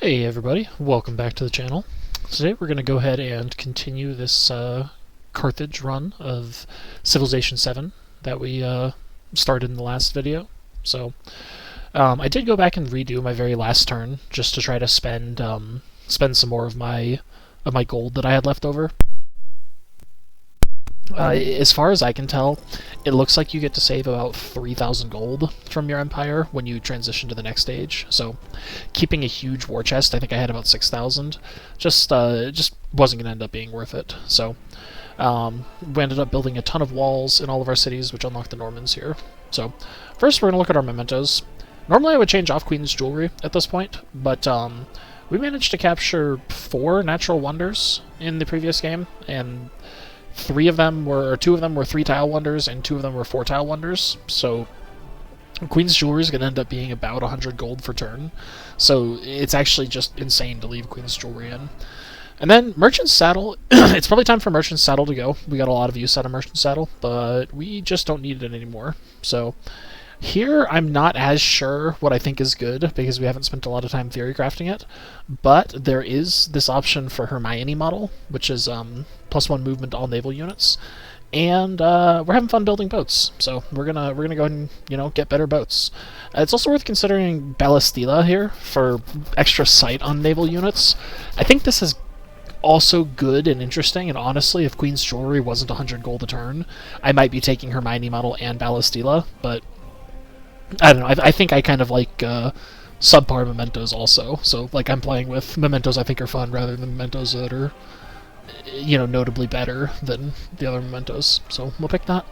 Hey everybody, welcome back to the channel. Today we're going to go ahead and continue this Carthage run of Civilization 7 that we started in the last video. So I did go back and redo my very last turn just to try to spend some more of my gold that I had left over. As far as I can tell, it looks like you get to save about 3,000 gold from your empire when you transition to the next stage. So, keeping a huge war chest, I think I had about 6,000, just wasn't going to end up being worth it. So, we ended up building a ton of walls in all of our cities, which unlocked the Normans here. So, first we're going to look at our mementos. Normally I would change off Queen's Jewelry at this point, but we managed to capture 4 natural wonders in the previous game, and two of them were 3-tile wonders, and 2 of them were 4-tile wonders. So Queen's Jewelry is going to end up being about 100 gold per turn. So it's actually just insane to leave Queen's Jewelry in. And then Merchant's Saddle. It's probably time for Merchant's Saddle to go. We got a lot of use out of Merchant's Saddle, but we just don't need it anymore. So here, I'm not as sure what I think is good, because we haven't spent a lot of time theory crafting it, but there is this option for Hermione model, which is +1 movement to all naval units, and we're having fun building boats, so we're gonna go ahead and, get better boats. It's also worth considering Ballistilla here for extra sight on naval units. I think this is also good and interesting, and honestly, if Queen's Jewelry wasn't 100 gold a turn, I might be taking Hermione model and Ballistilla, but I don't know, I think I kind of like subpar mementos also. So, like, I'm playing with mementos I think are fun rather than mementos that are, notably better than the other mementos. So, we'll pick that.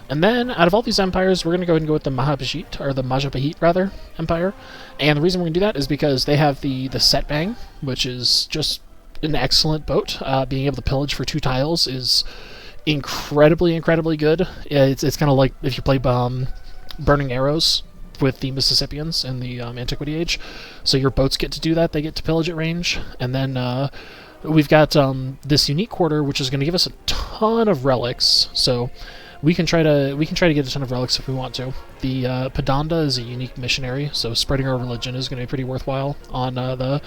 And then, out of all these empires, we're going to go ahead and go with the Majapahit empire. And the reason we're going to do that is because they have the Setbang, which is just an excellent boat. Being able to pillage for 2 tiles is incredibly good. It's kind of like if you play Burning Arrows with the Mississippians in the Antiquity Age. So your boats get to do that, they get to pillage at range. And then we've got this unique quarter, which is going to give us a ton of relics. So we can try to get a ton of relics if we want to. The Padanda is a unique missionary, so spreading our religion is going to be pretty worthwhile on the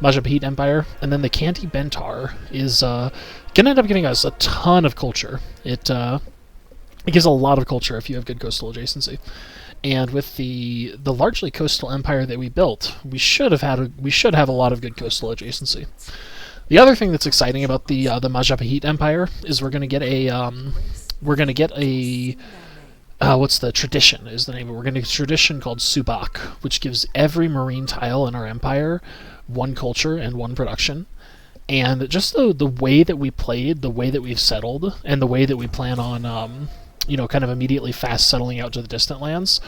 Majapahit Empire. And then the Canty Bentar is going to end up giving us a ton of culture. It gives a lot of culture if you have good coastal adjacency. And with the largely coastal empire that we built, we should have a lot of good coastal adjacency. The other thing that's exciting about the Majapahit Empire is we're going to get a what's the tradition is the name of it. We're going to get a tradition called Subak, which gives every marine tile in our empire 1 culture and 1 production. And just the way that we played, the way that we've settled, and the way that we plan on kind of immediately fast settling out to the distant lands,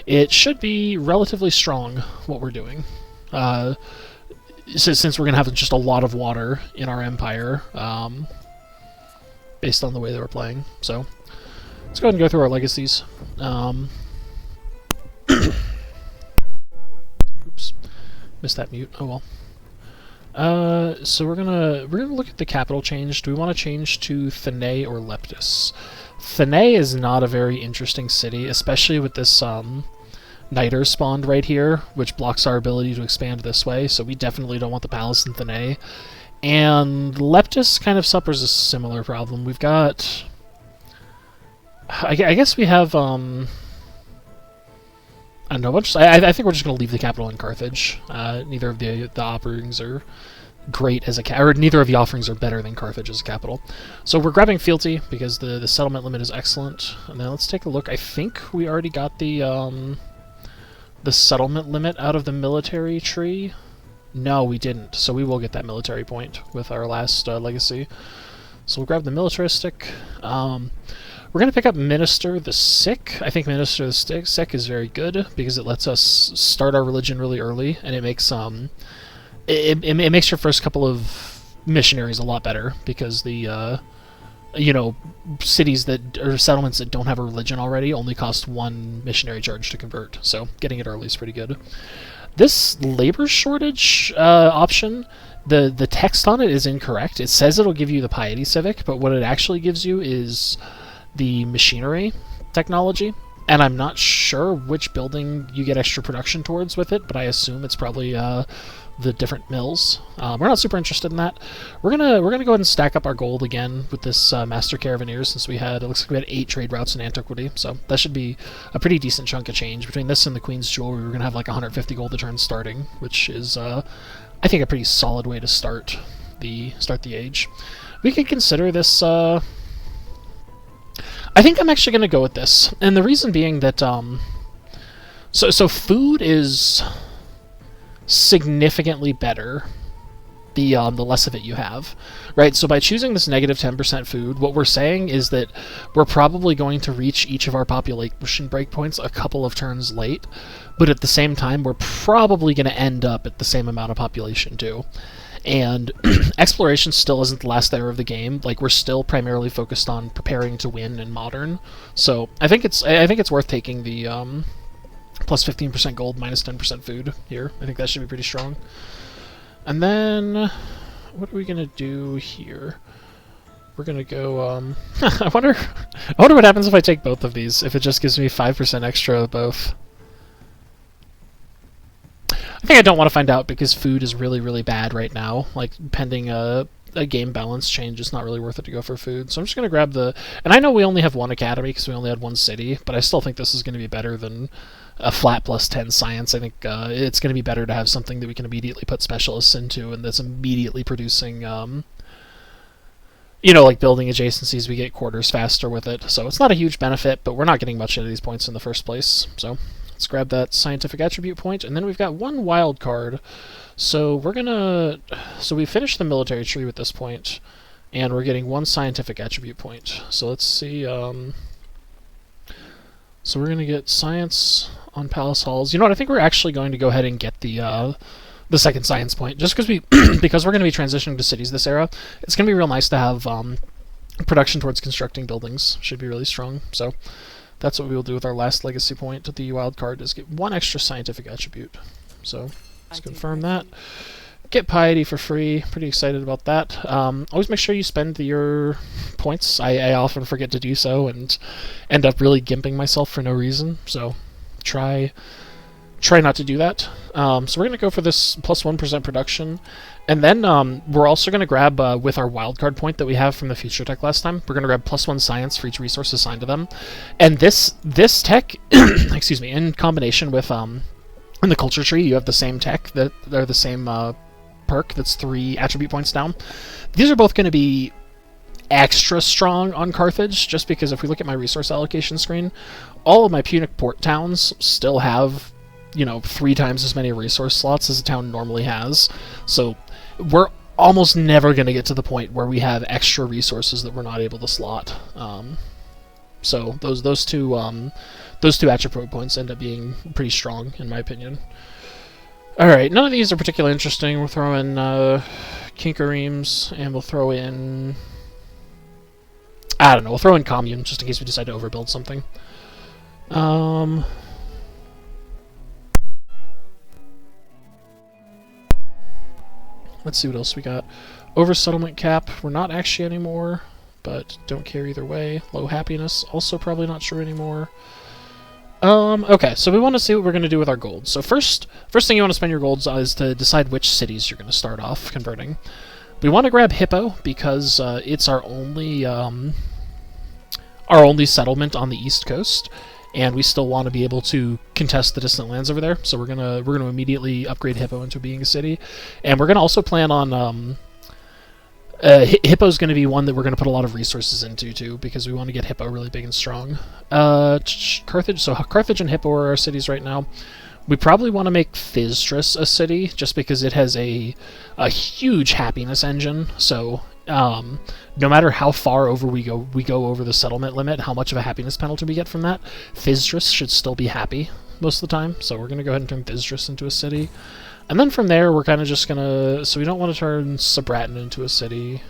it should be relatively strong, what we're doing. Since we're going to have just a lot of water in our empire, based on the way that we're playing. So, let's go ahead and go through our legacies. Oops. Missed that mute. Oh well. So we're gonna look at the capital change. Do we want to change to Thenay or Leptis? Thenay is not a very interesting city, especially with this Niter spawned right here, which blocks our ability to expand this way, so we definitely don't want the palace in Thenay. And Leptis kind of suffers a similar problem. We've got... I guess we have... I don't know, I think we're just going to leave the capital in Carthage. Neither of the offerings are great as neither of the offerings are better than Carthage as a capital. So we're grabbing fealty because the settlement limit is excellent. And then let's take a look. I think we already got the settlement limit out of the military tree. No, we didn't. So we will get that military point with our last legacy. So we'll grab the militaristic. We're going to pick up Minister the Sick. I think Minister the Sick is very good because it lets us start our religion really early, and it makes it makes your first couple of missionaries a lot better because the cities or settlements that don't have a religion already only cost 1 missionary charge to convert. So getting it early is pretty good. This labor shortage option, the text on it is incorrect. It says it'll give you the piety civic, but what it actually gives you is the machinery technology. And I'm not sure which building you get extra production towards with it, but I assume it's probably the different mills. We're not super interested in that. We're gonna go ahead and stack up our gold again with this Master Caravaneers, since it looks like we had 8 trade routes in antiquity, so that should be a pretty decent chunk of change. Between this and the Queen's Jewelry, we're gonna have like 150 gold a turn starting, which is I think a pretty solid way to start the age. We could consider this. I think I'm actually gonna go with this, and the reason being that so food is significantly better the less of it you have, right? So by choosing this negative 10% food, what we're saying is that we're probably going to reach each of our population breakpoints a couple of turns late, but at the same time, we're probably going to end up at the same amount of population too. And exploration still isn't the last era of the game. Like, we're still primarily focused on preparing to win in modern. So I think it's worth taking the plus 15% gold, minus 10% food here. I think that should be pretty strong. And then, what are we gonna do here? We're gonna go, I wonder what happens if I take both of these, if it just gives me 5% extra of both. I think I don't want to find out, because food is really, really bad right now. Like, pending a game balance change, it's not really worth it to go for food. So I'm just going to grab the... And I know we only have one academy, because we only had one city, but I still think this is going to be better than a flat plus 10 science. I think it's going to be better to have something that we can immediately put specialists into, and that's immediately producing... you know, like building adjacencies, we get quarters faster with it. So it's not a huge benefit, but we're not getting much out of these points in the first place. So let's grab that scientific attribute point, and then we've got one wild card. So we're gonna... So we finished the military tree with this point, and we're getting one scientific attribute point. So let's see... So we're gonna get science on Palace Halls. You know what, I think we're actually going to go ahead and get the second science point, just because because we're going to be transitioning to cities this era. It's going to be real nice to have production towards constructing buildings. Should be really strong. So that's what we will do with our last legacy point. The wild card is get one extra scientific attribute. So let's confirm that. Get piety for free. Pretty excited about that. Always make sure you spend your points. I often forget to do so and end up really gimping myself for no reason. So try not to do that. So we're going to go for this plus 1% production. And then we're also going to grab, with our wildcard point that we have from the future tech last time, we're going to grab plus 1 science for each resource assigned to them. And this tech, excuse me, in combination with, in the culture tree, you have the same tech, that they're the same perk that's 3 attribute points down. These are both going to be extra strong on Carthage, just because if we look at my resource allocation screen, all of my Punic port towns still have, you know, 3 times as many resource slots as a town normally has. So we're almost never going to get to the point where we have extra resources that we're not able to slot. So those two attribute points end up being pretty strong, in my opinion. Alright, none of these are particularly interesting. We'll throw in Kinkareems, and we'll throw in... I don't know, we'll throw in Commune, just in case we decide to overbuild something. Let's see what else we got. Over-settlement cap, we're not actually anymore, but don't care either way. Low happiness, also probably not sure anymore. Okay, so we want to see what we're going to do with our gold. So first thing you want to spend your golds on is to decide which cities you're going to start off converting. We want to grab Hippo, because it's our only settlement on the East Coast, and we still want to be able to contest the distant lands over there. So we're gonna immediately upgrade Hippo into being a city, and we're gonna also plan on Hippo's going to be one that we're going to put a lot of resources into too, because we want to get Hippo really big and strong. Carthage. So Carthage and Hippo are our cities right now. We probably want to make Phystrus a city, just because it has a huge happiness engine. So no matter how far over we go over the settlement limit, how much of a happiness penalty we get from that, Phystrus should still be happy most of the time. So we're going to go ahead and turn Phystrus into a city. And then from there, we're kind of just going to... So we don't want to turn Sabratin into a city.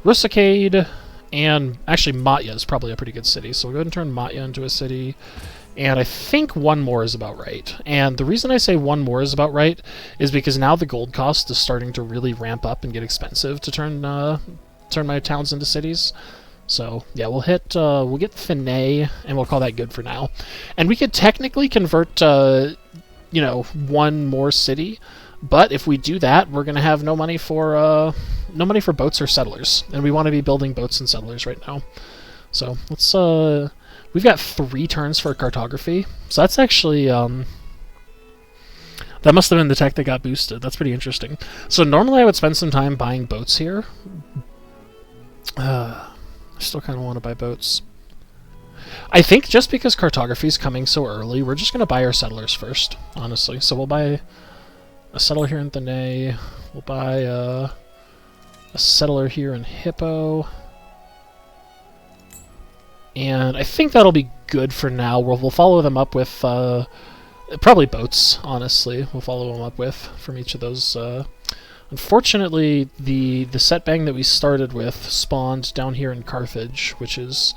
Rusicade, and actually Matya is probably a pretty good city. So we'll go ahead and turn Matya into a city. And I think one more is about right. And the reason I say one more is about right is because now the gold cost is starting to really ramp up and get expensive to turn my towns into cities. So yeah, we'll get Finney, and we'll call that good for now. And we could technically convert you know, one more city. But if we do that, we're going to have no money for boats or settlers, and we want to be building boats and settlers right now. So let's we've got 3 turns for cartography, so that's actually that must have been the tech that got boosted. That's pretty interesting. So normally I would spend some time buying boats here. I still kind of want to buy boats. I think just because cartography is coming so early, we're just going to buy our settlers first, honestly. So we'll buy a settler here in Thanay. We'll buy a settler here in Hippo. And I think that'll be good for now. We'll follow them up with probably boats, honestly. We'll follow them up with from each of those. Unfortunately, the set bang that we started with spawned down here in Carthage, which is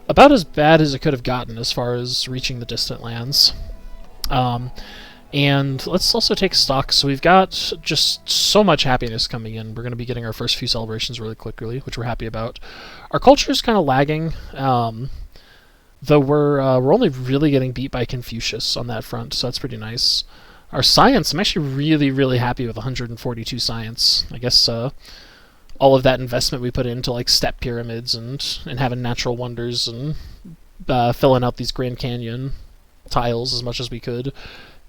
about as bad as it could have gotten as far as reaching the distant lands. And let's also take stock. So we've got just so much happiness coming in. We're going to be getting our first few celebrations really quickly, which we're happy about. Our culture is kind of lagging, though we're only really getting beat by Confucius on that front, so that's pretty nice. Our science, I'm actually really, really happy with 142 science. I guess all of that investment we put into like step pyramids and having natural wonders and filling out these Grand Canyon tiles as much as we could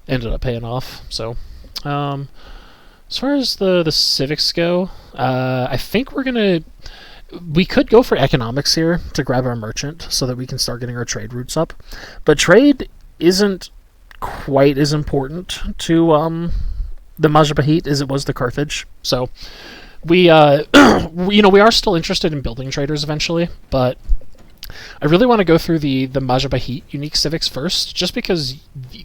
ended up paying off. So as far as the civics go, I think we could go for economics here to grab our merchant so that we can start getting our trade routes up. But trade isn't quite as important to the Majapahit as it was to Carthage. So we we are still interested in building traders eventually, but I really want to go through the Majapahit unique civics first, just because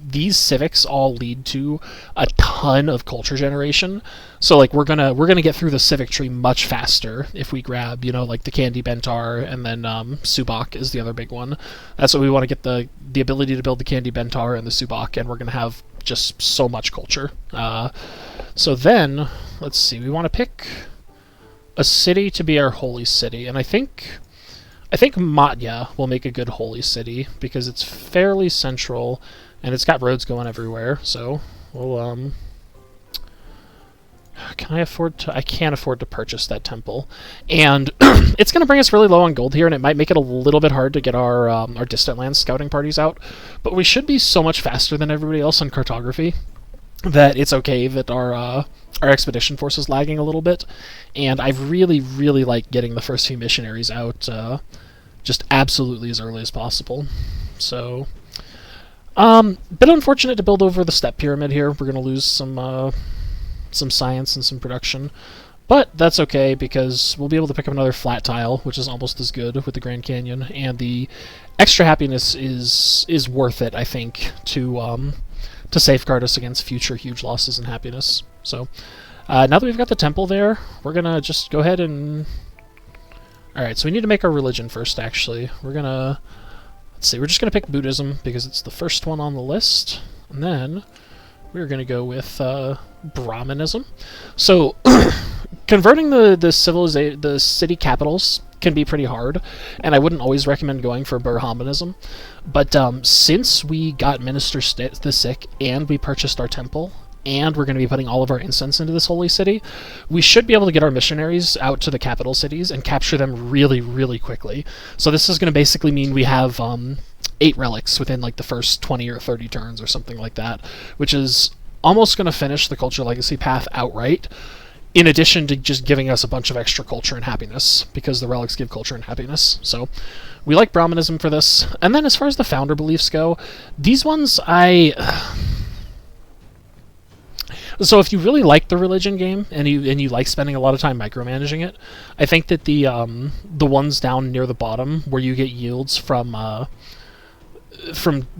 these civics all lead to a ton of culture generation. So like we're gonna get through the civic tree much faster if we grab, you know, like the Candy Bentar, and then Subak is the other big one. That's what we want to get, the ability to build the Candy Bentar and the Subak, and we're gonna have just so much culture. So then let's see, we want to pick a city to be our holy city, and I think Matya will make a good holy city because it's fairly central and it's got roads going everywhere. So we'll I can't afford to purchase that temple, and it's going to bring us really low on gold here, and it might make it a little bit hard to get our distant lands scouting parties out. But we should be so much faster than everybody else on cartography that it's okay that our expedition force is lagging a little bit, and I really, really like getting the first few missionaries out just absolutely as early as possible. So, bit unfortunate to build over the step pyramid here. We're going to lose some science and some production, but that's okay because we'll be able to pick up another flat tile, which is almost as good with the Grand Canyon, and the extra happiness is worth it, I think, to safeguard us against future huge losses in happiness. So now that we've got the temple there, we're gonna just go ahead and... Alright, so we need to make our religion first, actually. We're gonna... Let's see, we're just gonna pick Buddhism because it's the first one on the list, and then we're gonna go with Brahmanism. So converting the city capitals can be pretty hard, and I wouldn't always recommend going for Brahmanism. But since we got Minister the Sick and we purchased our temple, and we're going to be putting all of our incense into this holy city, we should be able to get our missionaries out to the capital cities and capture them really, really quickly. So this is going to basically mean we have 8 relics within like the first 20 or 30 turns or something like that, which is almost going to finish the culture legacy path outright, in addition to just giving us a bunch of extra culture and happiness, because the relics give culture and happiness. So we like Brahmanism for this. And then as far as the founder beliefs go, these ones So if you really like the religion game and you like spending a lot of time micromanaging it, I think that the ones down near the bottom where you get yields from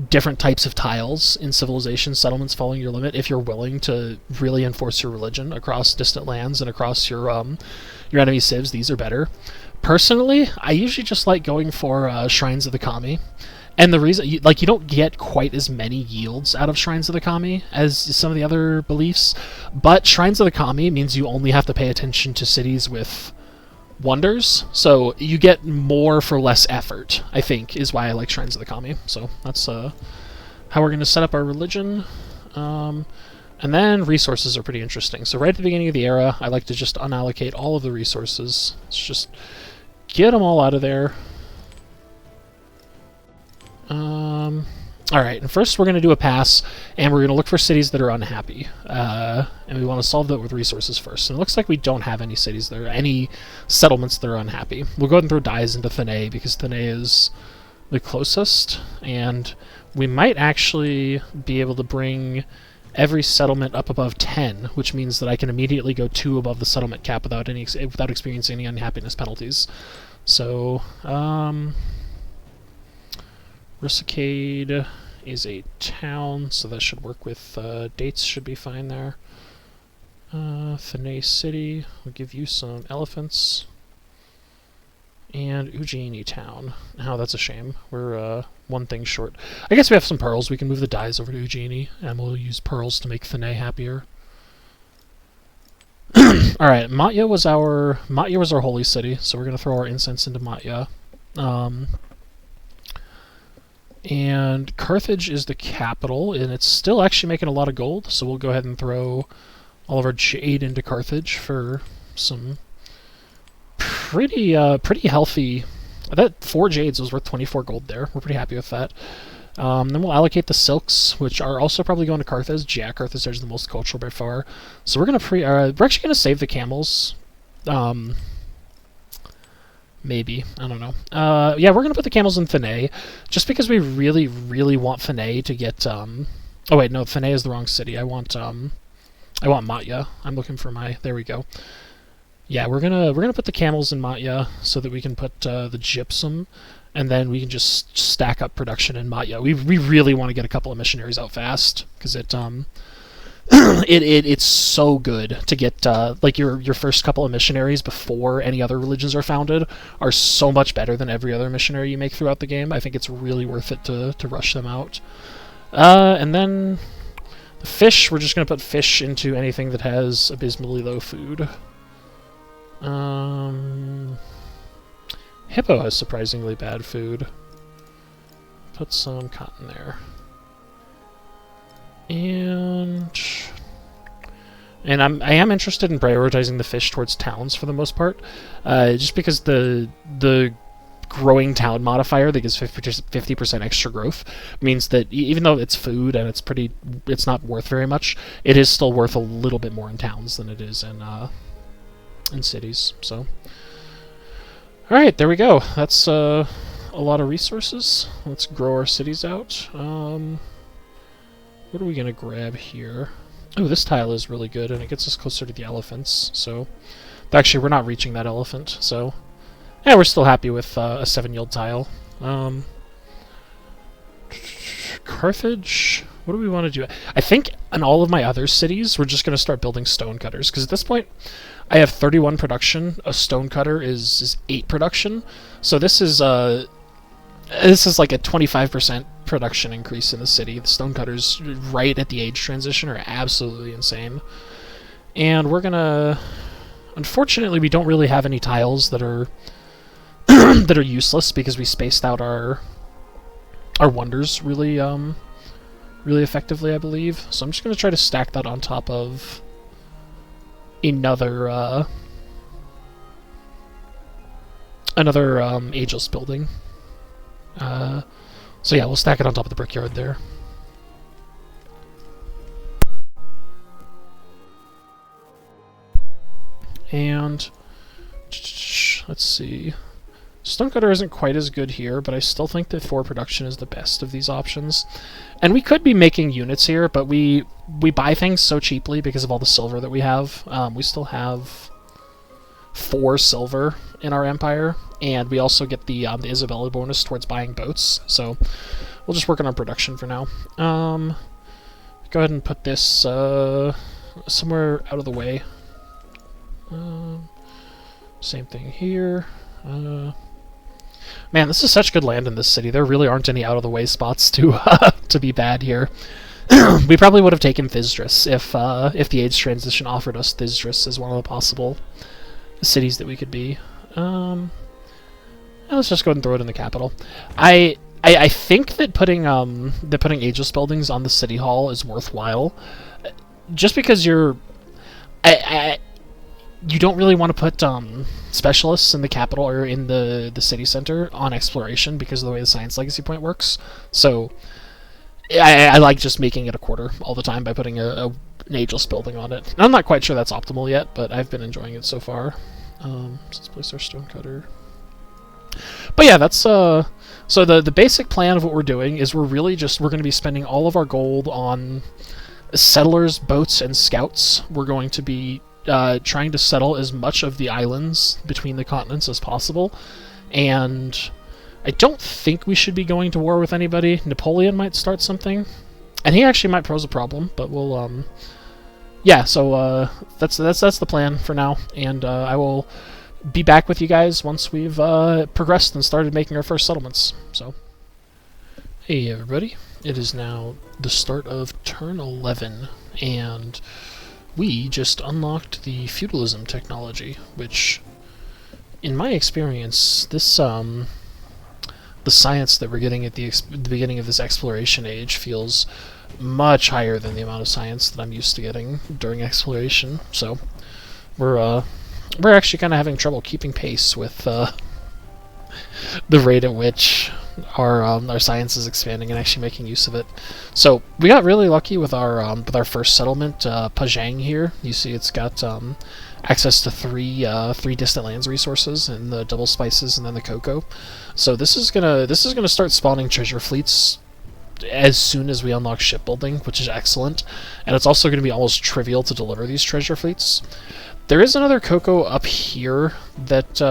different types of tiles in civilization settlements following your limit, if you're willing to really enforce your religion across distant lands and across your enemy civs, these are better. Personally, I usually just like going for Shrines of the Kami. And the reason, you don't get quite as many yields out of Shrines of the Kami as some of the other beliefs, but Shrines of the Kami means you only have to pay attention to cities with wonders, so you get more for less effort, I think, is why I like Shrines of the Kami. So that's how we're going to set up our religion. And then resources are pretty interesting. So right at the beginning of the era, I like to just unallocate all of the resources. Let's just get them all out of there. Alright, and first we're going to do a pass, and we're going to look for cities that are unhappy. And we want to solve that with resources first. And it looks like we don't have any cities that are, any settlements that are unhappy. We'll go ahead and throw dies into Thanay, because Thanay is the closest, and we might actually be able to bring every settlement up above 10, which means that I can immediately go 2 above the settlement cap without experiencing any unhappiness penalties. So, Rusicade is a town, so that should work with dates, should be fine there. Thanay City, we'll give you some elephants. And Ujjaini Town. Oh, that's a shame. We're one thing short. I guess we have some pearls. We can move the dies over to Ujjaini, and we'll use pearls to make Thanay happier. Alright, Matya was our holy city, so we're going to throw our incense into Matya. And Carthage is the capital, and it's still actually making a lot of gold, so we'll go ahead and throw all of our jade into Carthage for some pretty healthy. That 4 jades was worth 24 gold there. We're pretty happy with that. Then we'll allocate the silks, which are also probably going to Carthage. Yeah, Carthage is the most cultural by far. So we're gonna we're actually gonna save the camels. Maybe. I don't know. Yeah, we're going to put the camels in Thanay, just because we really, really want Thanay to get, Oh wait, no, Thanay is the wrong city. I want Matya. I'm looking for there we go. Yeah, we're gonna put the camels in Matya, so that we can put the gypsum, and then we can just stack up production in Matya. We really want to get a couple of missionaries out fast, because it's so good to get like your first couple of missionaries before any other religions are founded are so much better than every other missionary you make throughout the game. I think it's really worth it to rush them out. And then the fish, we're just going to put fish into anything that has abysmally low food. Hippo has surprisingly bad food. Put some cotton there. And I am interested in prioritizing the fish towards towns for the most part, just because the growing town modifier that gives 50% extra growth means that even though it's food and it's not worth very much, it is still worth a little bit more in towns than it is in cities. So, all right, there we go. That's a lot of resources. Let's grow our cities out. What are we going to grab here? Oh, this tile is really good, and it gets us closer to the elephants, so... Actually, we're not reaching that elephant, so... Yeah, we're still happy with a 7-yield tile. Carthage... What do we want to do? I think in all of my other cities, we're just going to start building stone cutters, because at this point, I have 31 production. A stone cutter is 8 production, so this is like a 25% production increase in the city. The stonecutters right at the age transition are absolutely insane. And we're gonna... Unfortunately, we don't really have any tiles that are that are useless, because we spaced out our wonders really really effectively, I believe. So I'm just gonna try to stack that on top of another ageless building. So yeah, we'll stack it on top of the brickyard there. And let's see. Stonecutter isn't quite as good here, but I still think that 4 production is the best of these options. And we could be making units here, but we buy things so cheaply because of all the silver that we have. We still have 4 silver in our empire, and we also get the Isabella bonus towards buying boats, so we'll just work on our production for now. Go ahead and put this somewhere out of the way. Same thing here. Man, this is such good land in this city. There really aren't any out-of-the-way spots to to be bad here. We probably would have taken Thisdris if the age transition offered us Thisdris as one of the possible cities that we could be. Let's just go ahead and throw it in the capital. I think that putting ageless buildings on the city hall is worthwhile, just because you don't really want to put specialists in the capital or in the city center on exploration because of the way the science legacy point works. So I like just making it a quarter all the time by putting an ageless building on it. And I'm not quite sure that's optimal yet, but I've been enjoying it so far. So let's place our stonecutter. But yeah, that's so the basic plan of what we're doing is we're going to be spending all of our gold on settlers, boats, and scouts. We're going to be trying to settle as much of the islands between the continents as possible, and I don't think we should be going to war with anybody. Napoleon might start something, and he actually might pose a problem, but we'll yeah. So that's the plan for now, and I will be back with you guys once we've progressed and started making our first settlements. So, hey everybody, it is now the start of turn 11, and we just unlocked the feudalism technology, which, in my experience, this the science that we're getting at the beginning of this exploration age feels much higher than the amount of science that I'm used to getting during exploration. So we're actually kind of having trouble keeping pace with the rate at which our science is expanding and actually making use of it. So we got really lucky with our first settlement, Pajang here. You see, it's got access to three distant lands resources and the double spices and then the cocoa. So this is gonna start spawning treasure fleets as soon as we unlock shipbuilding, which is excellent. And it's also going to be almost trivial to deliver these treasure fleets. There is another cocoa up here that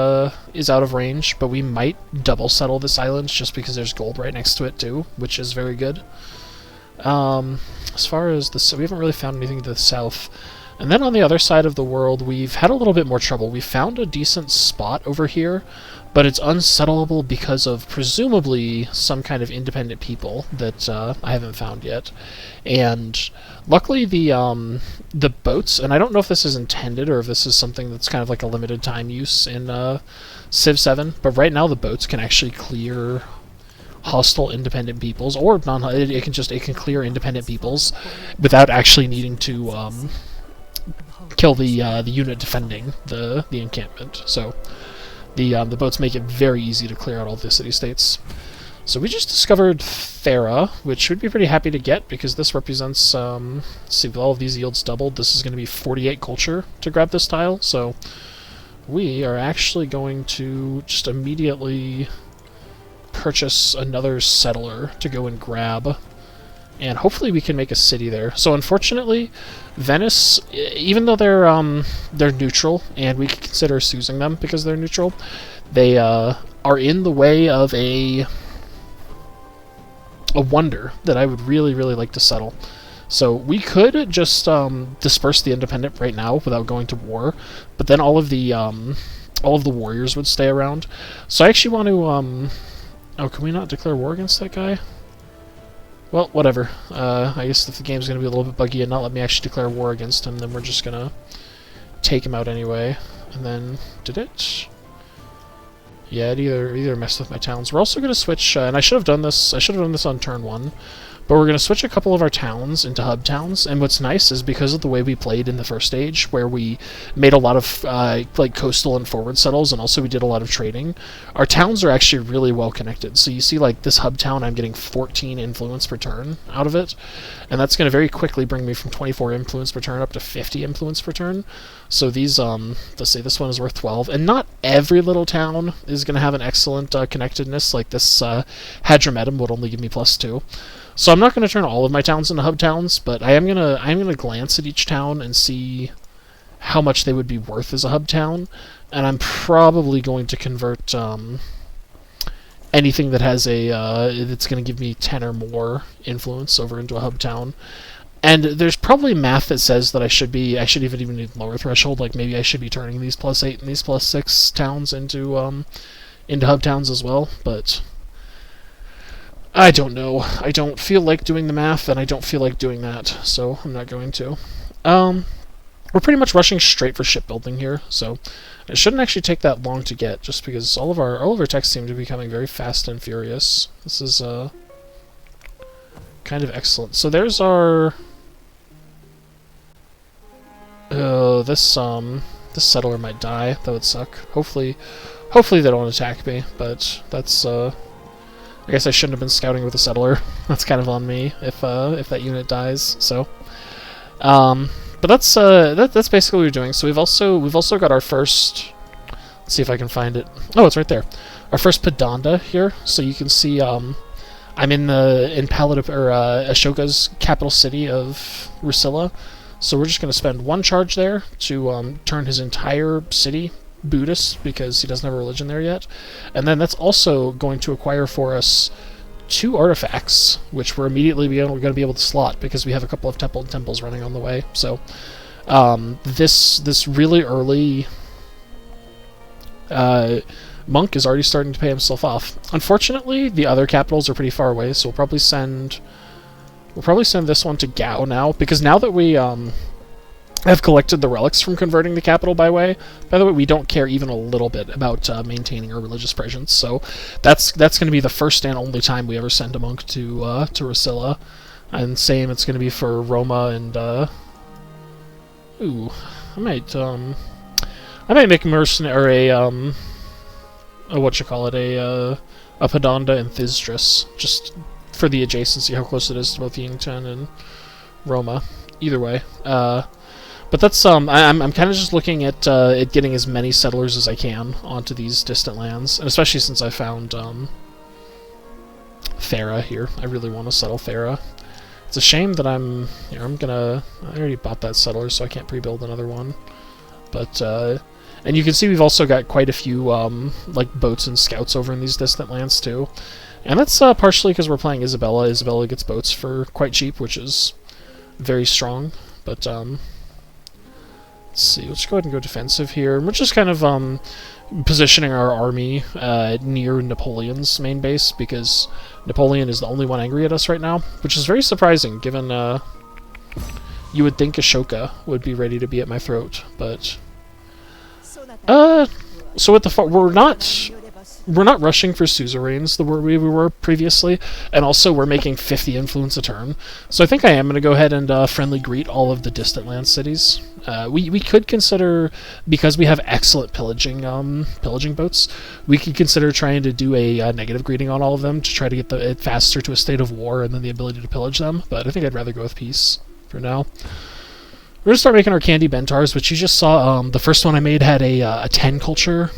is out of range, but we might double settle this island just because there's gold right next to it too, which is very good. As far as we haven't really found anything to the south. And then on the other side of the world, we've had a little bit more trouble. We found a decent spot over here, but it's unsettleable because of presumably some kind of independent people that I haven't found yet. And luckily the boats, and I don't know if this is intended or if this is something that's kind of like a limited time use in Civ 7, but right now the boats can actually clear hostile independent peoples, or it can clear independent peoples without actually needing to kill the unit defending the encampment. So the boats make it very easy to clear out all the city-states. So we just discovered Thera, which we'd be pretty happy to get because this represents, let's see, with all of these yields doubled, this is going to be 48 culture to grab this tile. So we are actually going to just immediately purchase another settler to go and grab, and hopefully we can make a city there. So unfortunately, Venice, even though they're neutral, and we can consider choosing them because they're neutral, they are in the way of a wonder that I would really, really like to settle. So we could just disperse the independent right now without going to war, but then all of the warriors would stay around. So I actually want to oh, can we not declare war against that guy? Well, whatever. I guess if the game's going to be a little bit buggy and not let me actually declare war against him, then we're just going to take him out anyway. And then, did it? Yeah, it either messed with my towns. We're also going to switch, and I should have done this on turn 1, but we're going to switch a couple of our towns into hub towns, and what's nice is because of the way we played in the first stage, where we made a lot of like coastal and forward settles, and also we did a lot of trading, our towns are actually really well connected. So you see, like, this hub town, I'm getting 14 influence per turn out of it, and that's going to very quickly bring me from 24 influence per turn up to 50 influence per turn. So these, let's say this one is worth 12, and not every little town is going to have an excellent connectedness. Like this Hadramedum would only give me +2. So I'm not going to turn all of my towns into hub towns, but I'm gonna glance at each town and see how much they would be worth as a hub town, and I'm probably going to convert anything that has that's going to give me 10 or more influence over into a hub town. And there's probably math that says that I should even need lower threshold, like maybe I should be turning these +8 and these +6 towns into hub towns as well, but I don't know. I don't feel like doing the math, and I don't feel like doing that, so I'm not going to. we're pretty much rushing straight for shipbuilding here, so it shouldn't actually take that long to get, just because all of our techs seem to be becoming very fast and furious. This is kind of excellent. So there's our this settler might die. That would suck. Hopefully they don't attack me, but that's I guess I shouldn't have been scouting with a settler. That's kind of on me if that unit dies. So but that's basically what we're doing. So we've also got our first. Let's see if I can find it. Oh, it's right there. Our first Padanda here. So you can see I'm in Ashoka's capital city of Rusilla. So we're just going to spend one charge there to turn his entire city Buddhist, because he doesn't have a religion there yet. And then that's also going to acquire for us 2 artifacts, which we're immediately going to be able to slot, because we have a couple of temples running on the way. So this really early monk is already starting to pay himself off. Unfortunately, the other capitals are pretty far away, so we'll probably send this one to Gao now, because now that we have collected the relics from converting the capital by the way, we don't care even a little bit about maintaining our religious presence. So that's going to be the first and only time we ever send a monk to Rusilla, and same it's going to be for Roma and ooh, I might make a mercenary or a Padanda and Thisdris, just for the adjacency, how close it is to both Yingtan and Roma. Either way, but that's I'm kind of just looking at getting as many settlers as I can onto these distant lands, and especially since I found Farah here. I really want to settle Farah. It's a shame that I already bought that settler, so I can't pre-build another one. But and you can see we've also got quite a few like boats and scouts over in these distant lands too. And that's partially because we're playing Isabella. Isabella gets boats for quite cheap, which is very strong. But let's see, let's go ahead and go defensive here. We're just kind of positioning our army near Napoleon's main base, because Napoleon is the only one angry at us right now, which is very surprising, given you would think Ashoka would be ready to be at my throat. But so what the we're not rushing for suzerains the way we were previously, and also we're making 50 influence a turn. So I think I am going to go ahead and friendly greet all of the distant land cities. We could consider, because we have excellent pillaging boats, we could consider trying to do a negative greeting on all of them to try to get it faster to a state of war and then the ability to pillage them. But I think I'd rather go with peace for now. We're going to start making our candy bentars, which you just saw. The first one I made had a 10 culture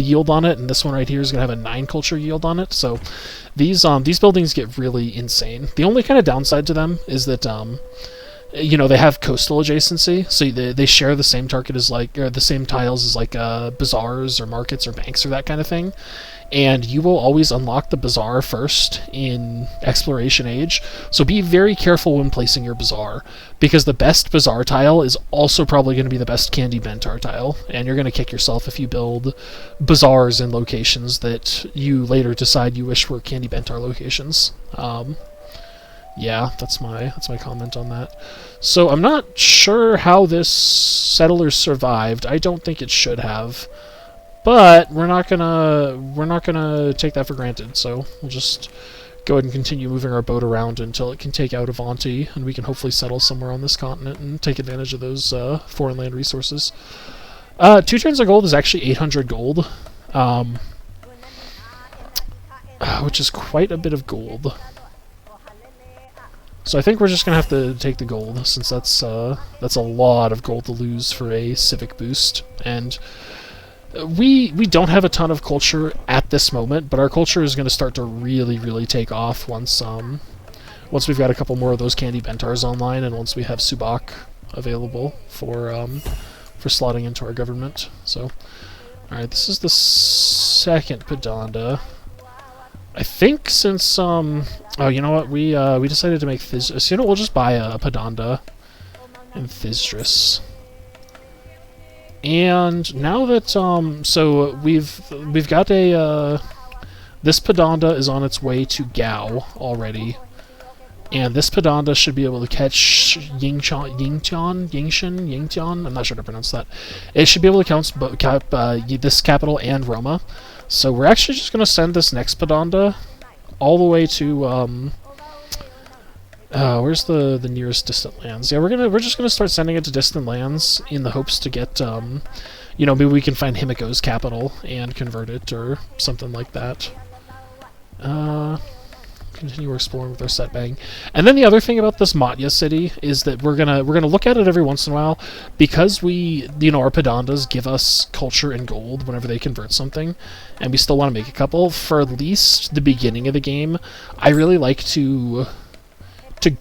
yield on it, and this one right here is going to have a 9 culture yield on it. So these buildings get really insane. The only kind of downside to them is that they have coastal adjacency, so they share the same target as the same tiles as bazaars or markets or banks or that kind of thing. And you will always unlock the bazaar first in Exploration Age, so be very careful when placing your bazaar, because the best bazaar tile is also probably going to be the best candy bentar tile, and you're going to kick yourself if you build bazaars in locations that you later decide you wish were candy bentar locations. Yeah, that's my comment on that. So I'm not sure how this settler survived. I don't think it should have. But we're not gonna take that for granted, so we'll just go ahead and continue moving our boat around until it can take out Avanti, and we can hopefully settle somewhere on this continent and take advantage of those foreign land resources. 2 turns of gold is actually 800 gold, which is quite a bit of gold. So I think we're just gonna have to take the gold, since that's a lot of gold to lose for a civic boost. And we don't have a ton of culture at this moment, but our culture is going to start to really take off once we've got a couple more of those candy bentars online, and once we have Subak available for slotting into our government. So, all right, this is the second Padanda. I think since oh, you know what, we decided to make Thisdris. You know, we'll just buy a Padanda and Thisdris. And now that so we've got a this Padanda is on its way to Gao already, And this Padanda should be able to catch Yingtian. I'm not sure how to pronounce that. It should be able to count this capital and Roma. So we're actually just going to send this next Padanda all the way to where's the nearest distant lands? Yeah, we're just gonna start sending it to distant lands in the hopes to get maybe we can find Himiko's capital and convert it or something like that. Continue exploring with our set bang. And then the other thing about this Matya city is that we're gonna look at it every once in a while because we our Padandas give us culture and gold whenever they convert something, and we still want to make a couple for at least the beginning of the game. I really like to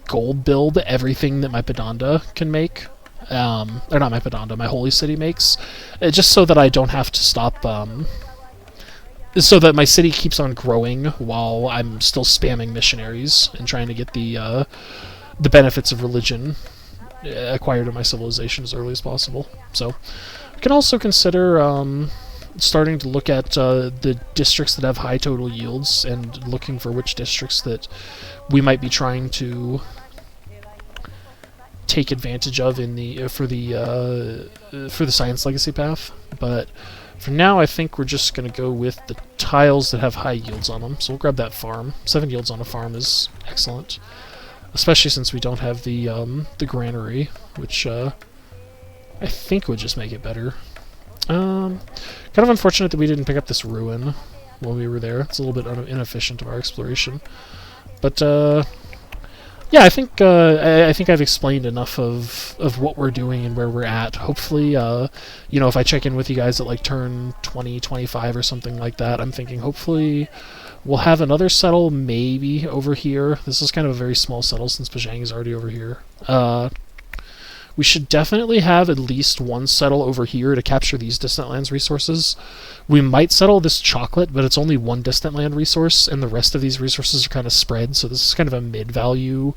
gold build everything that my Padanda can make. Or not my Padanda, my Holy City makes. Just so that I don't have to stop, so that my city keeps on growing while I'm still spamming missionaries and trying to get the benefits of religion acquired in my civilization as early as possible. So, we can also consider starting to look at the districts that have high total yields and looking for which districts that we might be trying to take advantage of in the for the science legacy path. But for now, I think we're just going to go with the tiles that have high yields on them. So we'll grab that farm. 7 yields on a farm is excellent, especially since we don't have the granary, which I think would just make it better. Kind of unfortunate that we didn't pick up this ruin when we were there. It's a little bit inefficient of our exploration. But yeah, I think I've explained enough of what we're doing and where we're at. Hopefully, if I check in with you guys at like turn 20, 25 or something like that, I'm thinking hopefully we'll have another settle maybe over here. This is kind of a very small settle since Pajang is already over here. We should definitely have at least one settle over here to capture these distant lands resources. We might settle this chocolate, but it's only one distant land resource, and the rest of these resources are kind of spread, so this is kind of a mid-value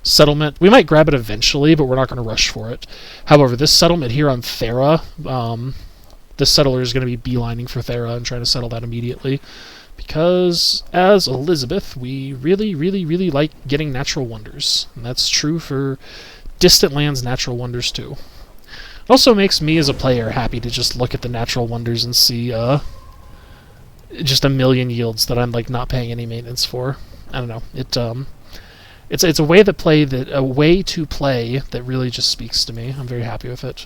settlement. We might grab it eventually, but we're not going to rush for it. However, this settlement here on Thera, this settler is going to be beelining for Thera and trying to settle that immediately, because as Elizabeth, we really, really, really like getting natural wonders, and that's true for distant lands natural wonders too. It also makes me as a player happy to just look at the natural wonders and see just a million yields that I'm like not paying any maintenance for. I don't know. It's a way to play that really just speaks to me. I'm very happy with it.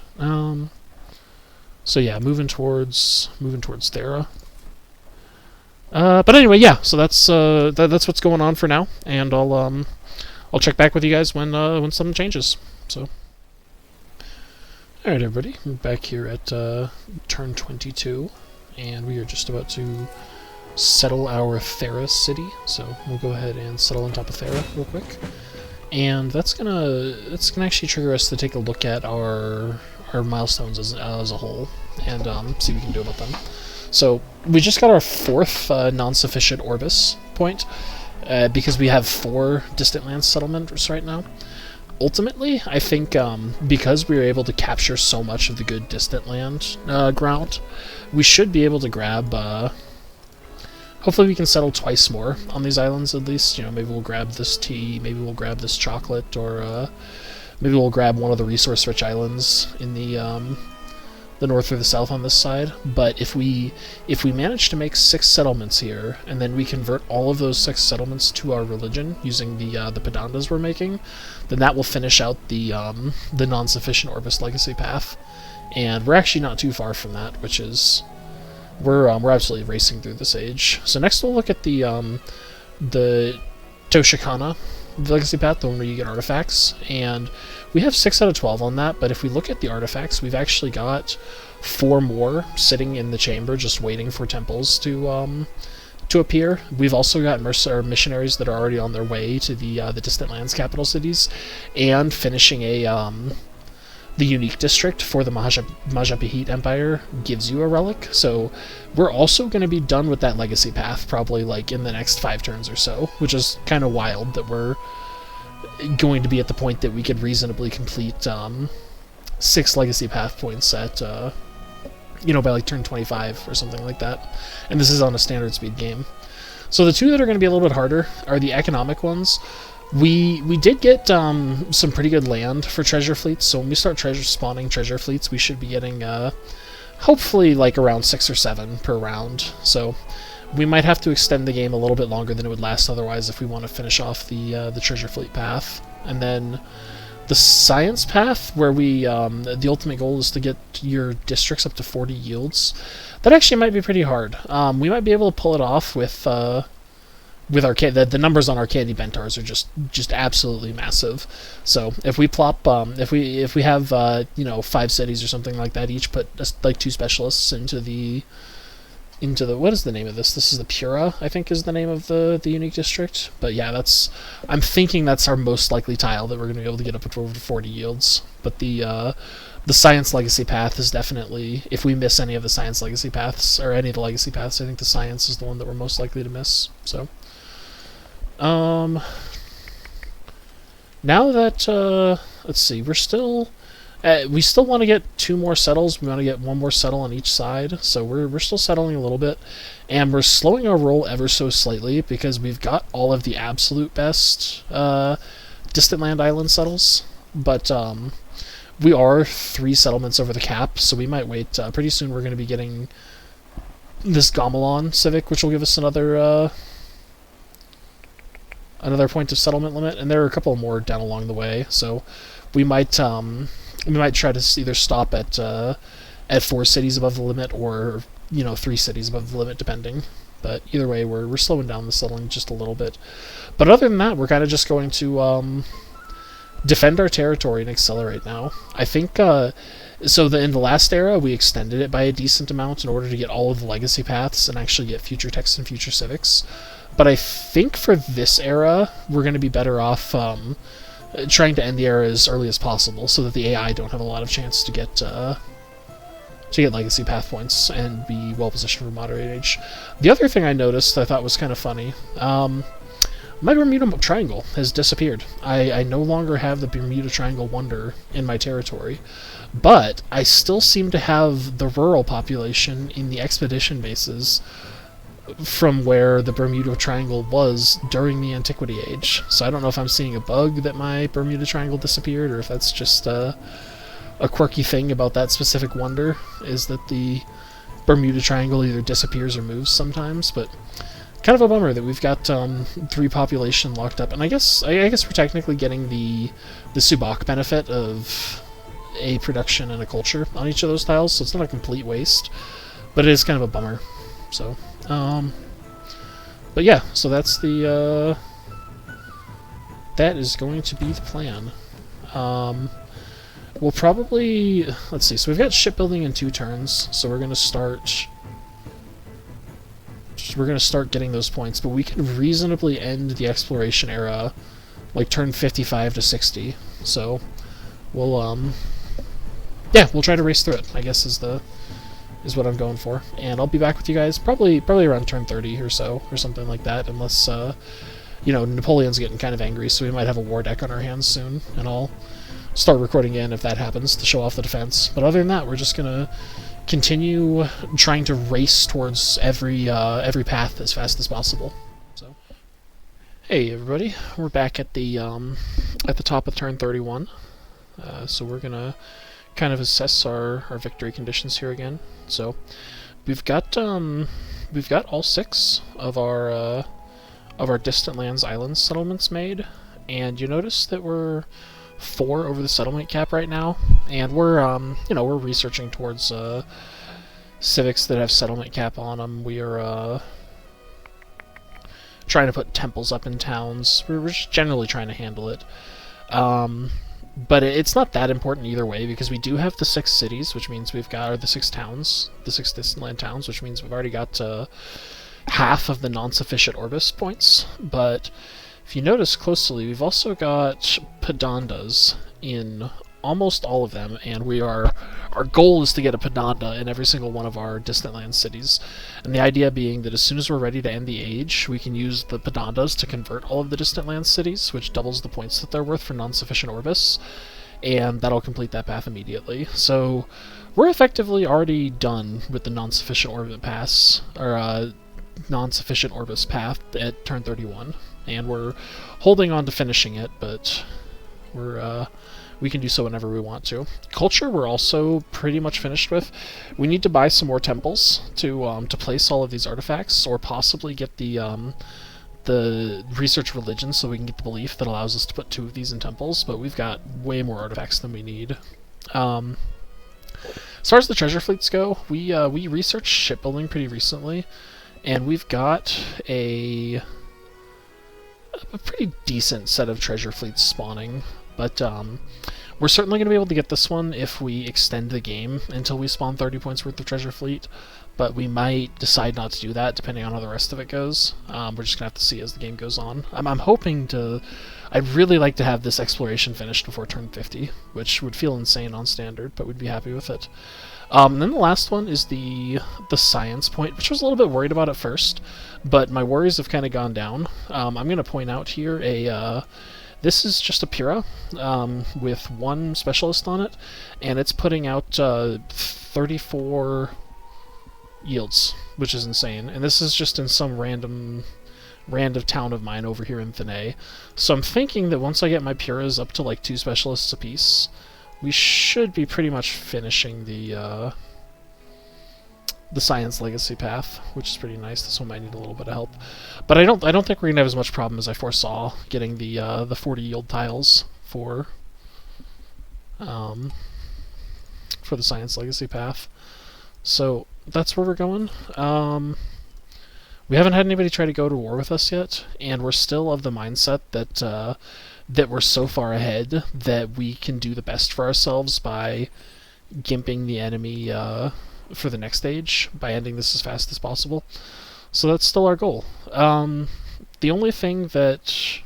So yeah, moving towards Thera. But anyway, yeah. So that's what's going on for now, and I'll check back with you guys when something changes. So, alright everybody, we're back here at turn 22, and we are just about to settle our Thera city. So we'll go ahead and settle on top of Thera real quick, and that's gonna actually trigger us to take a look at our milestones as a whole and see what we can do about them. So we just got our 4th non-sufficient Orbis point. Because we have 4 distant land settlements right now. Ultimately, I think because we were able to capture so much of the good distant land ground, we should be able to grab... hopefully we can settle twice more on these islands at least. Maybe we'll grab this tea, maybe we'll grab this chocolate, or maybe we'll grab one of the resource-rich islands in the north or the south on this side. But if we manage to make 6 settlements here, and then we convert all of those 6 settlements to our religion using the Padandas we're making, then that will finish out the non-sufficient Orbis legacy path. And we're actually not too far from that, which is we're absolutely racing through this age. So next we'll look at the Toshikana legacy path, the one where you get artifacts, and we have 6 out of 12 on that, but if we look at the artifacts, we've actually got 4 more sitting in the chamber just waiting for temples to appear. We've also got missionaries that are already on their way to the distant lands capital cities, and finishing the unique district for the Majapahit Empire gives you a relic, so we're also going to be done with that legacy path probably like in the next 5 turns or so, which is kind of wild that we're going to be at the point that we could reasonably complete 6 legacy path points at by like turn 25 or something like that, and this is on a standard speed game. So the 2 that are going to be a little bit harder are the economic ones. We did get some pretty good land for treasure fleets, so when we start spawning treasure fleets, we should be getting hopefully like around 6 or 7 per round. So we might have to extend the game a little bit longer than it would last otherwise if we want to finish off the treasure fleet path. And then the science path, where we the ultimate goal is to get your districts up to 40 yields. That actually might be pretty hard. We might be able to pull it off with our the numbers on our candy bentars are just absolutely massive. So if we plop if we have 5 cities or something like that, each put like 2 specialists into the what is the name of this? This is the Pura, I think, is the name of the unique district. But yeah, I'm thinking that's our most likely tile that we're going to be able to get up to over 40 yields. But the science legacy path is definitely, if we miss any of the science legacy paths or any of the legacy paths, I think the science is the one that we're most likely to miss. So now that let's see, we still want to get 2 more settles. We want to get 1 more settle on each side, so we're still settling a little bit, and we're slowing our roll ever so slightly because we've got all of the absolute best distant land island settles, but we are 3 settlements over the cap, so we might wait. Pretty soon we're going to be getting this Gamelon civic, which will give us another point of settlement limit, and there are a couple more down along the way, so we might try to either stop at 4 cities above the limit or 3 cities above the limit, depending. But either way, we're slowing down the settling just a little bit. But other than that, we're kind of just going to defend our territory and accelerate now. I think in the last era we extended it by a decent amount in order to get all of the legacy paths and actually get future texts and future civics. But I think for this era we're going to be better off trying to end the era as early as possible, so that the AI don't have a lot of chance to get legacy path points and be well positioned for moderate age. The other thing I noticed that I thought was kind of funny, my Bermuda Triangle has disappeared. I no longer have the Bermuda Triangle Wonder in my territory, but I still seem to have the rural population in the expedition bases from where the Bermuda Triangle was during the Antiquity Age. So I don't know if I'm seeing a bug that my Bermuda Triangle disappeared, or if that's just a quirky thing about that specific wonder, is that the Bermuda Triangle either disappears or moves sometimes. But kind of a bummer that we've got 3 population locked up. And I guess we're technically getting the Subak benefit of a production and a culture on each of those tiles, so it's not a complete waste, but it is kind of a bummer. So but yeah, so that's that is going to be the plan. We'll probably, let's see, so we've got shipbuilding in 2 turns, so we're going to start getting those points, but we can reasonably end the exploration era like turn 55 to 60. So we'll we'll try to race through it, I guess is what I'm going for. And I'll be back with you guys probably around turn 30 or so, or something like that, unless Napoleon's getting kind of angry, so we might have a war deck on our hands soon, and I'll start recording in if that happens to show off the defense. But other than that, we're just gonna continue trying to race towards every path as fast as possible. So, hey everybody, we're back at the top of turn 31. So we're gonna kind of assess our victory conditions here again. So we've got all 6 of our distant lands islands settlements made, and you notice that we're 4 over the settlement cap right now, and we're researching towards civics that have settlement cap on them. We are trying to put temples up in towns. We're just generally trying to handle it. But it's not that important either way, because we do have the 6 cities, which means we've got, or the 6 towns, the 6 distant land towns, which means we've already got half of the non-sufficient Orbis points. But if you notice closely, we've also got Pedandas in almost all of them, and our goal is to get a Pedanda in every single one of our distant land cities. And the idea being that as soon as we're ready to end the age, we can use the Pedandas to convert all of the distant land cities, which doubles the points that they're worth for non-sufficient Orbis, and that'll complete that path immediately. So we're effectively already done with the non-sufficient Orbit pass, or non-sufficient Orbis path at turn 31. and we're holding on to finishing it, but we can do so whenever we want to. Culture, we're also pretty much finished with. We need to buy some more temples to place all of these artifacts, or possibly get the research religion so we can get the belief that allows us to put 2 of these in temples, but we've got way more artifacts than we need. As far as the treasure fleets go, we researched shipbuilding pretty recently, and we've got a pretty decent set of treasure fleets spawning, but we're certainly going to be able to get this one if we extend the game until we spawn 30 points worth of treasure fleet, but we might decide not to do that depending on how the rest of it goes. We're just going to have to see as the game goes on. I'm hoping to... I'd really like to have this exploration finished before turn 50, which would feel insane on standard, but we'd be happy with it. And then the last one is the science point, which I was a little bit worried about at first, but my worries have kind of gone down. I'm going to point out here this is just a Pura with 1 specialist on it, and it's putting out 34 yields, which is insane. And this is just in some random town of mine over here in Thenay. So I'm thinking that once I get my Puras up to like 2 specialists apiece, we should be pretty much finishing the science legacy path, which is pretty nice. This one might need a little bit of help, but I don't think we're gonna have as much problem as I foresaw getting the 40 yield tiles for the science legacy path. So that's where we're going. We haven't had anybody try to go to war with us yet, and we're still of the mindset that that we're so far ahead that we can do the best for ourselves by gimping the enemy for the next stage, by ending this as fast as possible. So that's still our goal. The only thing that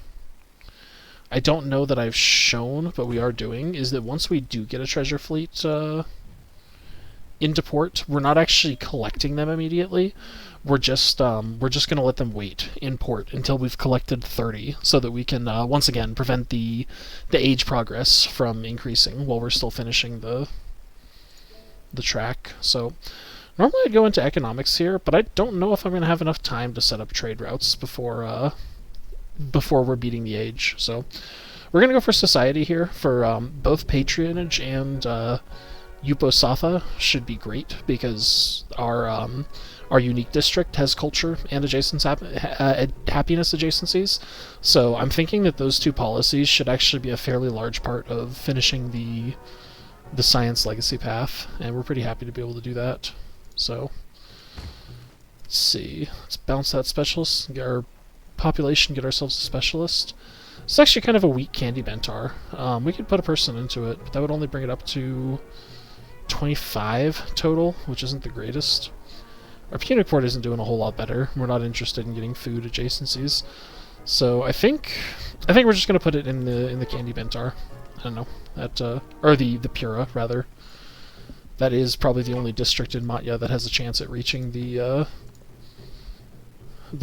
I don't know that I've shown, but we are doing, is that once we do get a treasure fleet into port, we're not actually collecting them immediately. We're just going to let them wait in port until we've collected 30, so that we can once again prevent the age progress from increasing while we're still finishing the track. So normally I'd go into economics here, but I don't know if I'm going to have enough time to set up trade routes before we're beating the age. So we're going to go for society here for both patronage and Uposatha should be great, because our unique district has culture and happiness adjacencies. So I'm thinking that those 2 policies should actually be a fairly large part of finishing the science legacy path, and we're pretty happy to be able to do that. So let's see, let's bounce that specialist, get our population, get ourselves a specialist. It's actually kind of a weak candy bentar. We could put a person into it, but that would only bring it up to 25 total, which isn't the greatest. Our Punic port isn't doing a whole lot better. We're not interested in getting food adjacencies, so I think we're just gonna put it in the candy bentar. I don't know, or the Pura rather. That is probably the only district in Matya that has a chance at reaching the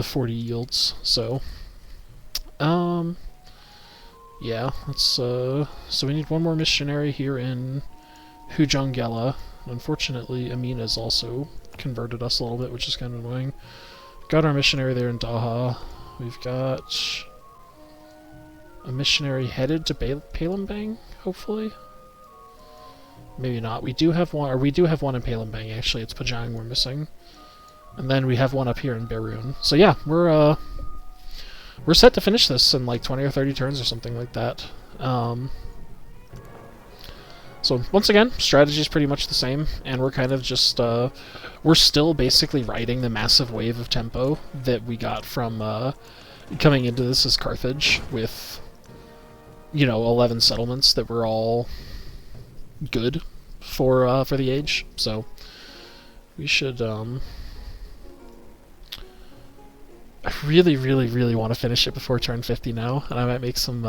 40 yields. So yeah, let's so we need 1 more missionary here in Hujangela. Unfortunately, Amina's also converted us a little bit, which is kind of annoying. Got our missionary there in Daha. We've got a missionary headed to Palembang, hopefully. Maybe not. We do have one in Palembang, actually. It's Pajang we're missing. And then we have one up here in Berun. So yeah, we're set to finish this in like 20 or 30 turns or something like that. So once again, strategy is pretty much the same, and we're kind of just we're still basically riding the massive wave of tempo that we got from coming into this as Carthage with 11 settlements that were all good for the age. So we should I really, really, really want to finish it before turn 50 now, and I might make some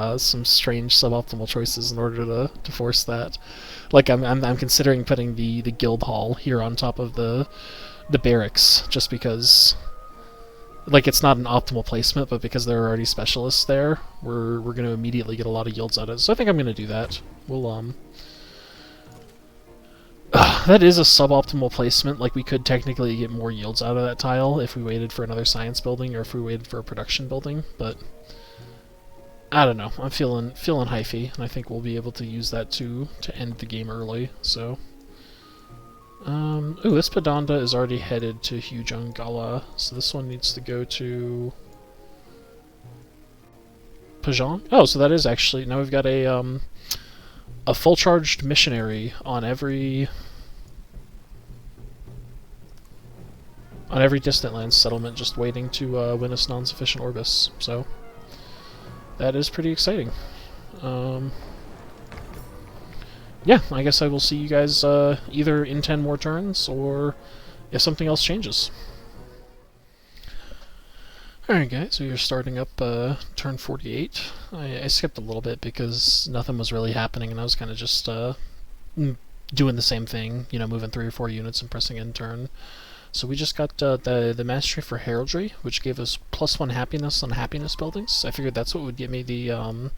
strange suboptimal choices in order to force that. Like I'm considering putting the guild hall here on top of the barracks, just because, like, it's not an optimal placement, but because there are already specialists there, we're going to immediately get a lot of yields out of it. So I think I'm going to do that. We'll that is a suboptimal placement. Like, we could technically get more yields out of that tile if we waited for another science building or if we waited for a production building, but I don't know. I'm feeling hyphy, and I think we'll be able to use that to end the game early. So, ooh, this Padanda is already headed to Hujangala, so this one needs to go to Pajang. Oh, so that is actually now we've got a full charged missionary on every distant land settlement, just waiting to win us non-sufficient orbis. So that is pretty exciting. Yeah, I guess I will see you guys either in 10 more turns or if something else changes. Alright guys, we are starting up turn 48. I skipped a little bit because nothing was really happening and I was kind of just doing the same thing, you know, moving 3 or 4 units and pressing end turn. So we just got the mastery for heraldry, which gave us +1 happiness on happiness buildings. I figured that's what would get me the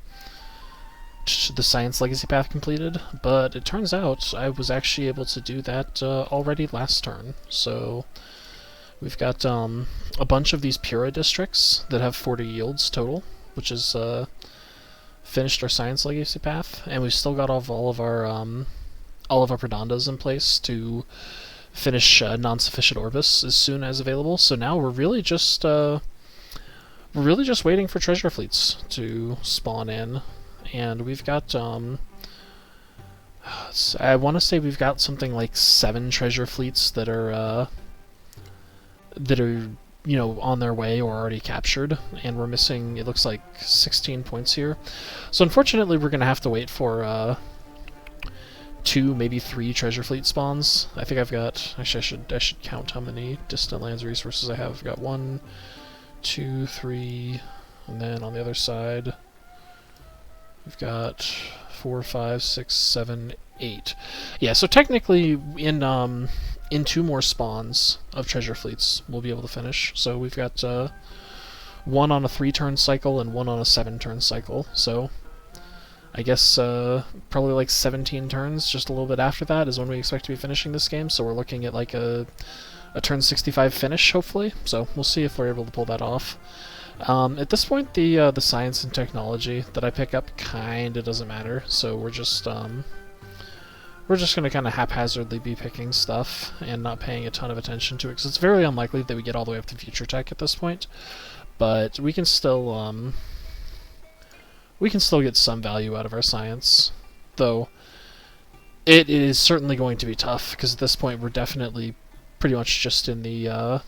science legacy path completed, but it turns out I was actually able to do that already last turn. So we've got a bunch of these Pura districts that have 40 yields total, which is finished our science legacy path, and we've still got all of our Pradandas in place to finish non-sufficient orbis as soon as available. So now we're really just waiting for treasure fleets to spawn in, and we've got I want to say we've got something like 7 treasure fleets that are you know, on their way or already captured, and we're missing, it looks like 16 points here. So unfortunately we're gonna have to wait for 2, maybe 3 treasure fleet spawns. I think I've got, actually I should count how many distant lands resources I have. I've got 1, 2, 3, and then on the other side we've got 4, 5, 6, 7, 8. Yeah, so technically in 2 more spawns of treasure fleets we'll be able to finish. So we've got 1 on a 3-turn cycle and 1 on a 7-turn cycle. So I guess probably like 17 turns, just a little bit after that, is when we expect to be finishing this game. So we're looking at like a turn 65 finish, hopefully. So we'll see if we're able to pull that off. At this point, the science and technology that I pick up kind of doesn't matter. So we're just going to kind of haphazardly be picking stuff and not paying a ton of attention to it, because it's very unlikely that we get all the way up to future tech at this point. But we can still get some value out of our science, though it is certainly going to be tough, because at this point we're definitely pretty much just in the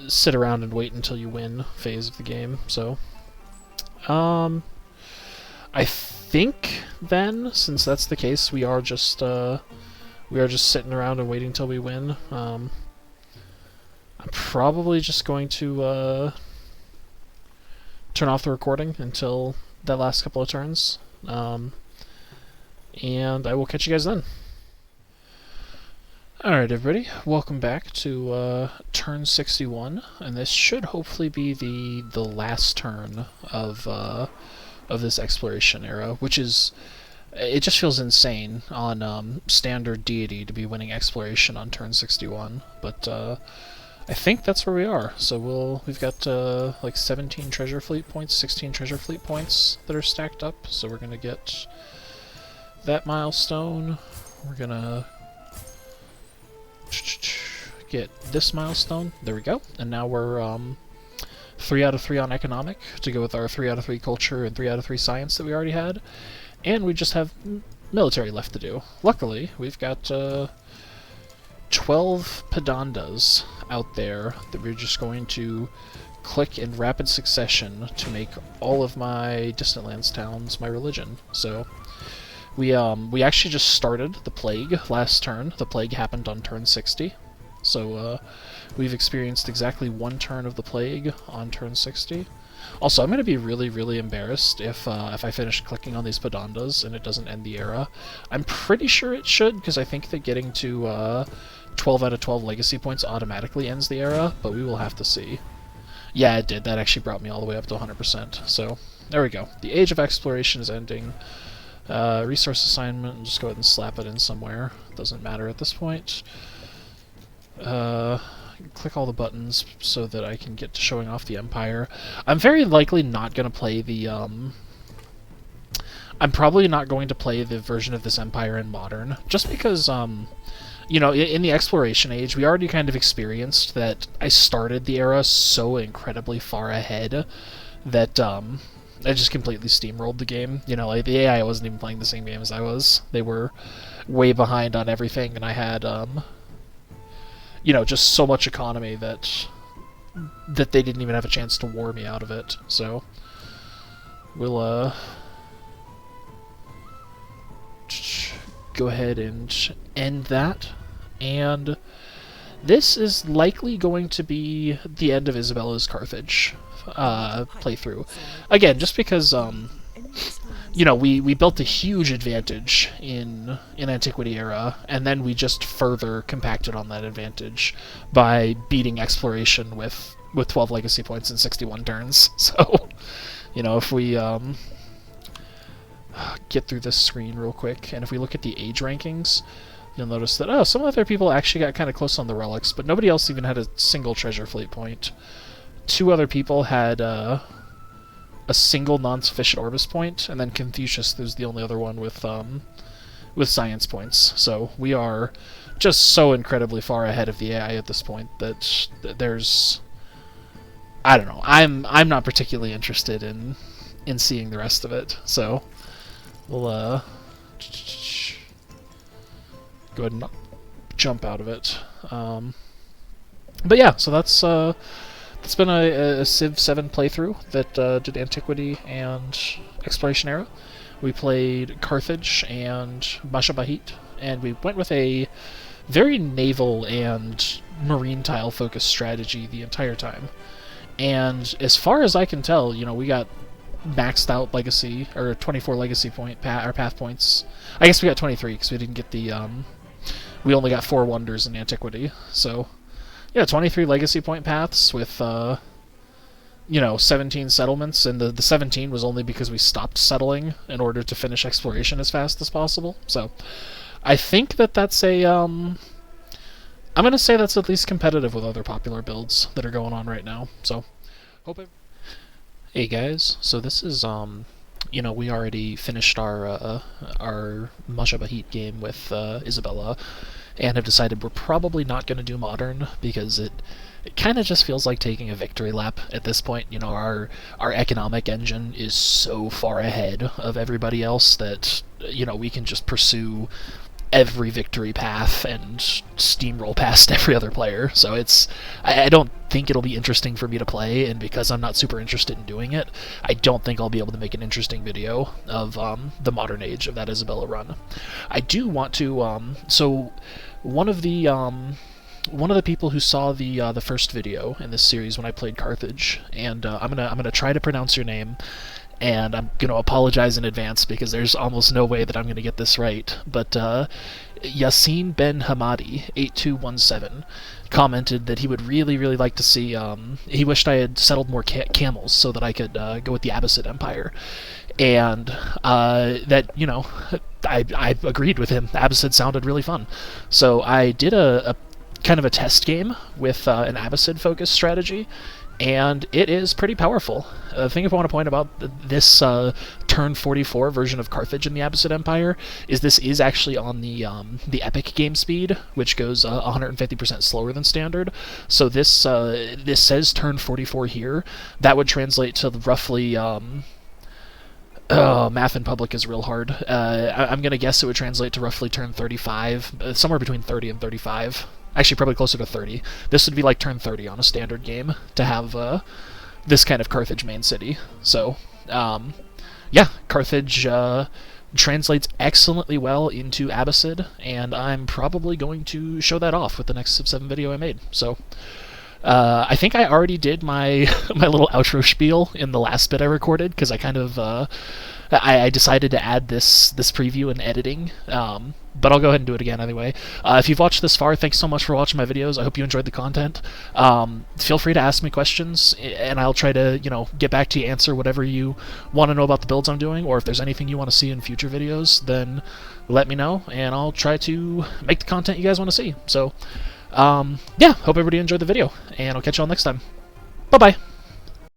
sit around and wait until you win phase of the game. So I think then, since that's the case, we are just sitting around and waiting till we win. I'm probably just going to turn off the recording until that last couple of turns, and I will catch you guys then. Alright everybody, welcome back to turn 61, and this should hopefully be the last turn of this exploration era, which is, it just feels insane on standard deity to be winning exploration on turn 61, but I think that's where we are. So we've got like 17 treasure fleet points, 16 treasure fleet points that are stacked up, so we're gonna get that milestone, we're gonna get this milestone, there we go, and now we're 3 out of 3 on economic to go with our 3 out of 3 culture and 3 out of 3 science that we already had, and we just have military left to do. Luckily, we've got 12 Padandas out there that we're just going to click in rapid succession to make all of my distant lands towns my religion. So we actually just started the plague last turn. The plague happened on turn 60. So we've experienced exactly 1 turn of the plague on turn 60. Also, I'm going to be really, really embarrassed if I finish clicking on these Padandas and it doesn't end the era. I'm pretty sure it should, because I think that getting to 12 out of 12 legacy points automatically ends the era, but we will have to see. Yeah, it did. That actually brought me all the way up to 100%. So, there we go. The Age of Exploration is ending. Resource assignment, I'll just go ahead and slap it in somewhere. Doesn't matter at this point. click all the buttons so that I can get to showing off the Empire. I'm very likely not going to play the... I'm probably not going to play the version of this Empire in Modern, just because, you know, in the Exploration Age, we already kind of experienced that I started the era so incredibly far ahead that, I just completely steamrolled the game. You know, like, the AI wasn't even playing the same game as I was. They were way behind on everything, and I had, you know, just so much economy that they didn't even have a chance to war me out of it. So, we'll, go ahead and end that, and this is likely going to be the end of Isabella's Carthage playthrough. Again, just because, you know, we built a huge advantage in Antiquity era, and then we just further compacted on that advantage by beating Exploration with 12 legacy points in 61 turns. So, you know, if we get through this screen real quick, and if we look at the age rankings, you'll notice that, oh, some other people actually got kind of close on the relics, but nobody else even had a single treasure fleet point. 2 other people had a single non-sufficient Orbis point, and then Confucius is the only other one with science points. So we are just so incredibly far ahead of the AI at this point that there's, I don't know, I'm not particularly interested in seeing the rest of it. So we'll go ahead and jump out of it. But yeah, so that's it's been a Civ 7 playthrough that did Antiquity and Exploration era. We played Carthage and Majapahit, and we went with a very naval and marine tile focused strategy the entire time. And as far as I can tell, you know, we got maxed out legacy, or 24 legacy point or path points. I guess we got 23 because we didn't get the we only got 4 wonders in Antiquity. So yeah, 23 legacy point paths with you know, 17 settlements, and the 17 was only because we stopped settling in order to finish exploration as fast as possible. So I think that's a I'm gonna say that's at least competitive with other popular builds that are going on right now. So hey guys, so this is you know, we already finished our Majapahit game with Isabella, and have decided we're probably not going to do Modern because it kind of just feels like taking a victory lap at this point. You know, our economic engine is so far ahead of everybody else that, you know, we can just pursue every victory path and steamroll past every other player. So it's, I don't think it'll be interesting for me to play, and because I'm not super interested in doing it, I don't think I'll be able to make an interesting video of the modern age of that Isabella run. I do want to, so one of the people who saw the first video in this series when I played Carthage, and I'm gonna try to pronounce your name, and I'm going to apologize in advance because there's almost no way that I'm going to get this right, but Yassine Ben Hamadi 8217 commented that he would really like to see, he wished I had settled more camels so that I could go with the Abbasid Empire, and that, you know, I agreed with him. Abbasid sounded really fun, so I did a kind of a test game with an Abbasid focused strategy, and it is pretty powerful. The thing I want to point about this turn 44 version of Carthage in the Abbasid Empire is this is actually on the epic game speed, which goes 150% slower than standard. So this this says turn 44 here. That would translate to roughly math in public is real hard. I'm going to guess it would translate to roughly turn 35, somewhere between 30 and 35. Actually, probably closer to 30. This would be like turn 30 on a standard game to have this kind of Carthage main city. So, yeah, Carthage translates excellently well into Abbasid, and I'm probably going to show that off with the next Civ 7 video I made. So, I think I already did my my little outro spiel in the last bit I recorded, because I kind of I decided to add this preview in editing, but I'll go ahead and do it again anyway. If you've watched this far, thanks so much for watching my videos. I hope you enjoyed the content. Feel free to ask me questions, and I'll try to, you know, get back to you, answer whatever you want to know about the builds I'm doing, or if there's anything you want to see in future videos, then let me know, and I'll try to make the content you guys want to see. So, Yeah, hope everybody enjoyed the video, and I'll catch you all next time. Bye-bye!